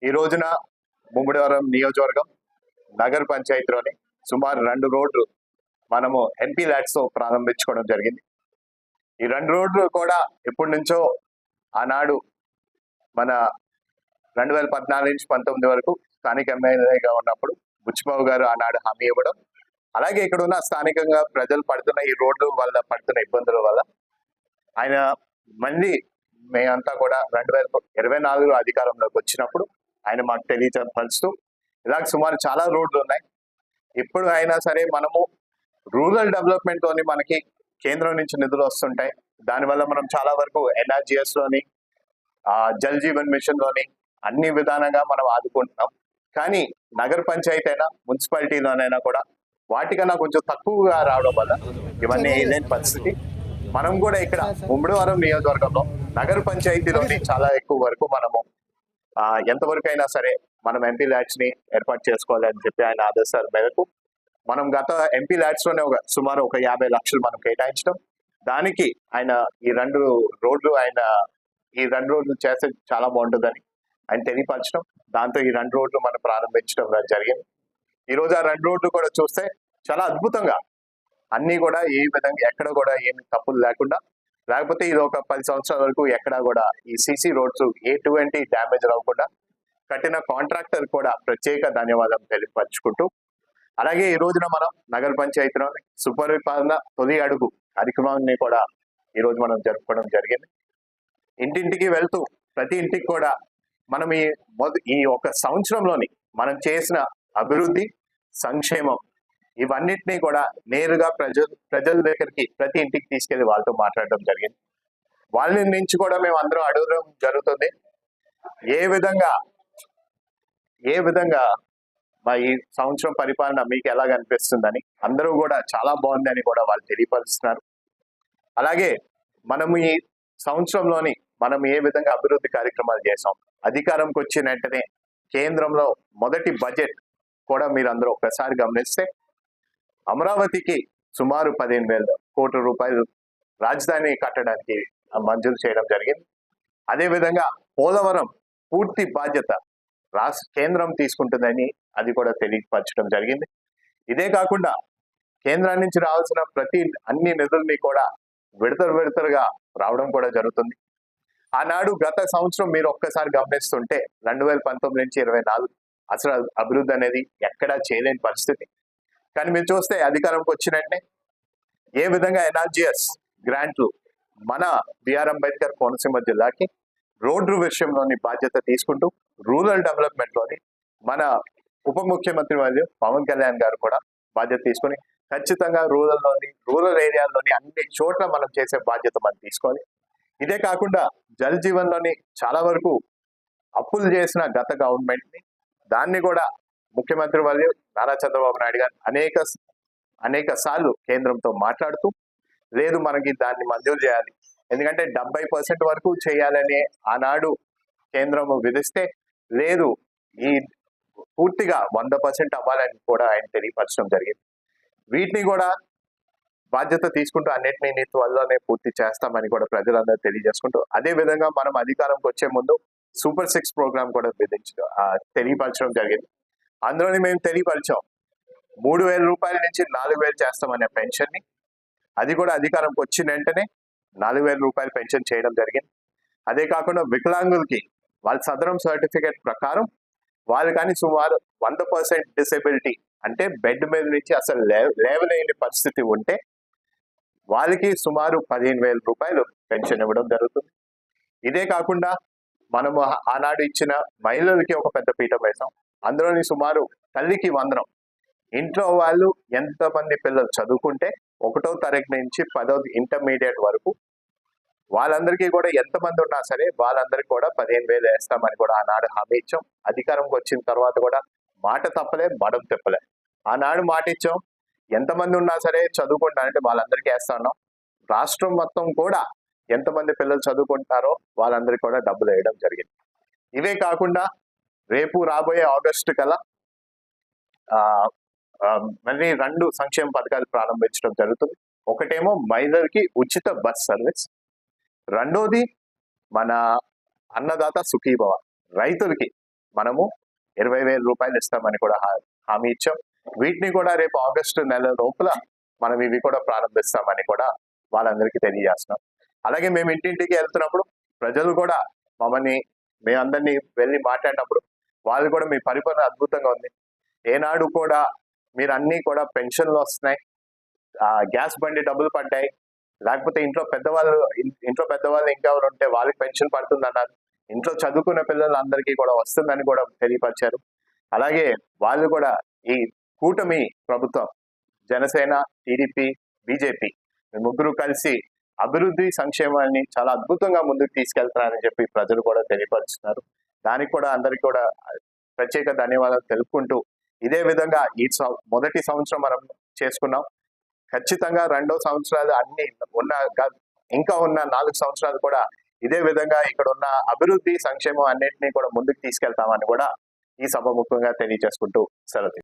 ఈ రోజున ముమ్మిడివరం నియోజకవర్గం నగర పంచాయతీలోని సుమారు 2 రోడ్లు మనము ఎంపీ ల్యాడ్స్ తో ప్రారంభించుకోవడం జరిగింది. ఈ 2 రోడ్లు కూడా ఎప్పటి నుంచో ఆనాడు మన 2014 నుంచి 19 వరకు స్థానిక ఎమ్మెల్యేగా ఉన్నప్పుడు బుచ్చిబాబు గారు ఆనాడు హామీ ఇవ్వడం, అలాగే ఇక్కడ ఉన్న స్థానికంగా ప్రజలు పడుతున్న ఈ రోడ్లు వల్ల పడుతున్న ఇబ్బందుల వల్ల ఆయన మళ్ళీ మేమంతా కూడా 2024 అధికారంలోకి వచ్చినప్పుడు ఆయన మాకు తెలియపరుస్తూ ఇలాగ సుమారు చాలా రోడ్లు ఉన్నాయి. ఇప్పుడు అయినా సరే మనము రూరల్ డెవలప్మెంట్ లోని మనకి కేంద్రం నుంచి నిధులు వస్తుంటాయి. దానివల్ల మనం చాలా వరకు ఎన్ఆర్జిఎస్ లోని జల్ జీవన్ మిషన్ లోని అన్ని విధానంగా మనం ఆదుకుంటున్నాం. కానీ నగర పంచాయతీ అయినా మున్సిపాలిటీలోనైనా కూడా వాటికన్నా కొంచెం తక్కువగా రావడం వల్ల ఇవన్నీ వేయలేని పరిస్థితి. మనం కూడా ఇక్కడ ముమ్మిడివరం నియోజకవర్గంలో నగర పంచాయతీలోని చాలా ఎక్కువ వరకు మనము ఎంతవరకు అయినా సరే మనం ఎంపీ ల్యాడ్స్ ని ఏర్పాటు చేసుకోవాలి అని చెప్పి ఆయన ఆదేశాల మేరకు మనం గత ఎంపీ ల్యాడ్స్ లోనే సుమారు 50 లక్షలు మనం కేటాయించడం, దానికి ఆయన ఈ 2 రోడ్లు చేస్తే చాలా బాగుంటుందని ఆయన తెలియపరచడం, దాంతో ఈ 2 రోడ్లు మనం ప్రారంభించడం జరిగింది. ఈ రోజు ఆ 2 రోడ్లు కూడా చూస్తే చాలా అద్భుతంగా అన్ని కూడా ఏ విధంగా ఎక్కడ కూడా ఏమి తప్పులు లేకుండా, లేకపోతే ఇది ఒక 10 సంవత్సరాల వరకు ఎక్కడా కూడా ఈ సిసి రోడ్స్ ఎటువంటి డ్యామేజ్ రాకుండా కట్టిన కాంట్రాక్టర్ కూడా ప్రత్యేక ధన్యవాదాలు తెలియపరచుకుంటూ, అలాగే ఈ రోజున మనం నగర పంచాయతీలో సుపరిపాలన తొలి అడుగు కార్యక్రమాన్ని కూడా ఈ రోజు మనం జరుపుకోవడం జరిగింది. ఇంటింటికి వెళ్తూ ప్రతి ఇంటికి కూడా మనం ఈ ఒక సంవత్సరంలోని మనం చేసిన అభివృద్ధి, సంక్షేమం ఇవన్నిటినీ కూడా నేరుగా ప్రజల దగ్గరికి ప్రతి ఇంటికి తీసుకెళ్లి వాళ్ళతో మాట్లాడడం జరిగింది. వాళ్ళ నుంచి కూడా మేము అందరం అడగడం జరుగుతుంది, ఏ విధంగా మా ఈ సంవత్సరం పరిపాలన మీకు ఎలా కనిపిస్తుందని. అందరూ కూడా చాలా బాగుందని కూడా వాళ్ళు తెలియపరుస్తున్నారు. అలాగే మనము ఈ సంవత్సరంలోని మనం ఏ విధంగా అభివృద్ధి కార్యక్రమాలు చేసాం, అధికారంకి వచ్చిన వెంటనే కేంద్రంలో మొదటి బడ్జెట్ కూడా మీరు అందరూ ఒకసారి గమనిస్తే అమరావతికి సుమారు 15,000 కోట్ల రూపాయలు రాజధాని కట్టడానికి మంజూరు చేయడం జరిగింది. అదేవిధంగా పోలవరం పూర్తి బాధ్యత కేంద్రం తీసుకుంటుందని అది కూడా తెలియపరచడం జరిగింది. ఇదే కాకుండా కేంద్రం నుంచి రావాల్సిన అన్ని నిధుల్ని కూడా విడతలుగా రావడం కూడా జరుగుతుంది. ఆనాడు గత సంవత్సరం మీరు ఒక్కసారి గమనిస్తుంటే 2019 నుంచి 2024 అసలు అభివృద్ధి అనేది ఎక్కడా చేయలేని పరిస్థితి. కానీ మీరు చూస్తే అధికారంకి వచ్చినట్టే ఏ విధంగా ఎన్ఆర్జిఎస్ గ్రాంట్లు మన బిఆర్ అంబేద్కర్ కోనసీమ జిల్లాకి రోడ్డు విషయంలోని బాధ్యత తీసుకుంటూ రూరల్ డెవలప్మెంట్ లోని మన ఉప ముఖ్యమంత్రి వాళ్ళు పవన్ కళ్యాణ్ గారు కూడా బాధ్యత తీసుకొని ఖచ్చితంగా రూరల్ ఏరియాల్లోని అన్ని చోట్ల మనం చేసే బాధ్యత మనం తీసుకోవాలి. ఇదే కాకుండా జల్ జీవన్ లోని చాలా వరకు అప్పులు చేసిన గత గవర్నమెంట్ ని దాన్ని కూడా ముఖ్యమంత్రి వాళ్ళు నారా చంద్రబాబు నాయుడు గారు అనేక సార్లు కేంద్రంతో మాట్లాడుతూ లేదు మనకి దాన్ని మంజూరు చేయాలి, ఎందుకంటే 70% వరకు చేయాలని ఆనాడు కేంద్రం విధిస్తే లేదు ఈ పూర్తిగా 100% అవ్వాలని కూడా ఆయన తెలియపరచడం జరిగింది. వీటిని కూడా బాధ్యత తీసుకుంటూ అన్నిటినీ త్వరలోనే పూర్తి చేస్తామని కూడా ప్రజలందరూ తెలియజేసుకుంటూ, అదే విధంగా మనం అధికారంకి వచ్చే ముందు సూపర్ 6 ప్రోగ్రామ్ కూడా తెలియపరచడం జరిగింది. అందులోని మేము తెలియపరిచాం 3,000 రూపాయల నుంచి 4,000 చేస్తామనే పెన్షన్ ని, అది కూడా అధికారంకి వచ్చిన వెంటనే 4,000 రూపాయలు పెన్షన్ చేయడం జరిగింది. అదే కాకుండా వికలాంగులకి వాళ్ళ సదరం సర్టిఫికేట్ ప్రకారం వాళ్ళు కానీ సుమారు 100% డిసేబిలిటీ అంటే బెడ్ మీద నుంచి అసలు లేవలేని పరిస్థితి ఉంటే వాళ్ళకి సుమారు 15,000 రూపాయలు పెన్షన్ ఇవ్వడం జరుగుతుంది. ఇదే కాకుండా మనము ఆనాడు ఇచ్చిన మహిళలకి ఒక పెద్ద పీఠం వేసాం. అందులోని సుమారు తల్లికి వందనం, ఇంట్లో వాళ్ళు ఎంతమంది పిల్లలు చదువుకుంటే 1వ తరగతి నుంచి 10వ ఇంటర్మీడియట్ వరకు వాళ్ళందరికీ కూడా ఎంతమంది ఉన్నా సరే వాళ్ళందరికీ కూడా 15,000 వేస్తామని కూడా ఆనాడు హామీ ఇచ్చాం. అధికారంకి వచ్చిన తర్వాత కూడా మాట తప్పలే, మడం తిప్పలే. ఆనాడు మాట ఇచ్చాం, ఎంతమంది ఉన్నా సరే చదువుకుంటారంటే వాళ్ళందరికీ వేస్తా ఉన్నాం. రాష్ట్రం మొత్తం కూడా ఎంతమంది పిల్లలు చదువుకుంటారో వాళ్ళందరికీ కూడా డబ్బులు వేయడం జరిగింది. ఇవే కాకుండా రేపు రాబోయే ఆగస్టు కల్లా మళ్ళీ 2 సంక్షేమ పథకాలు ప్రారంభించడం జరుగుతుంది. ఒకటేమో మహిళలకి ఉచిత బస్ సర్వీస్, రెండోది మన అన్నదాత సుఖీభవ రైతులకి మనము 20,000 రూపాయలు ఇస్తామని కూడా హామీ ఇచ్చాం. వీటిని కూడా రేపు ఆగస్టు నెల లోపల మనం ఇవి కూడా ప్రారంభిస్తామని కూడా వాళ్ళందరికీ తెలియజేస్తున్నాం. అలాగే మేము ఇంటింటికి వెళ్తున్నప్పుడు ప్రజలు కూడా మమ్మల్ని మేమందరినీ వెళ్ళి మాట్లాడినప్పుడు వాళ్ళు కూడా మీ పరిపాలన అద్భుతంగా ఉంది, ఏనాడు కూడా మీరు అన్ని కూడా పెన్షన్లు వస్తున్నాయి, గ్యాస్ బండి డబ్బులు పడ్డాయి, లేకపోతే ఇంట్లో పెద్దవాళ్ళు ఇంకా ఎవరు ఉంటే వాళ్ళకి పెన్షన్ పడుతుంది అన్నారు, ఇంట్లో చదువుకున్న పిల్లలందరికీ కూడా వస్తుందని కూడా తెలియపరిచారు. అలాగే వాళ్ళు కూడా ఈ కూటమి ప్రభుత్వం జనసేన, టీడీపీ, బీజేపీ ముగ్గురు కలిసి అభివృద్ధి సంక్షేమాన్ని చాలా అద్భుతంగా ముందుకు తీసుకెళ్తున్నారని చెప్పి ప్రజలు కూడా తెలియపరుస్తున్నారు. దానికి కూడా అందరికీ కూడా ప్రత్యేక ధన్యవాదాలు తెలుపుకుంటూ, ఇదే విధంగా ఈ మొదటి సంవత్సరం మనం చేసుకున్నాం. ఖచ్చితంగా రెండో సంవత్సరాలు అన్ని ఇంకా ఉన్న 4 సంవత్సరాలు కూడా ఇదే విధంగా ఇక్కడ ఉన్న అభివృద్ధి సంక్షేమం అన్నింటినీ కూడా ముందుకు తీసుకెళ్తామని కూడా ఈ సభ ముఖ్యంగా తెలియజేసుకుంటూ సెలవు.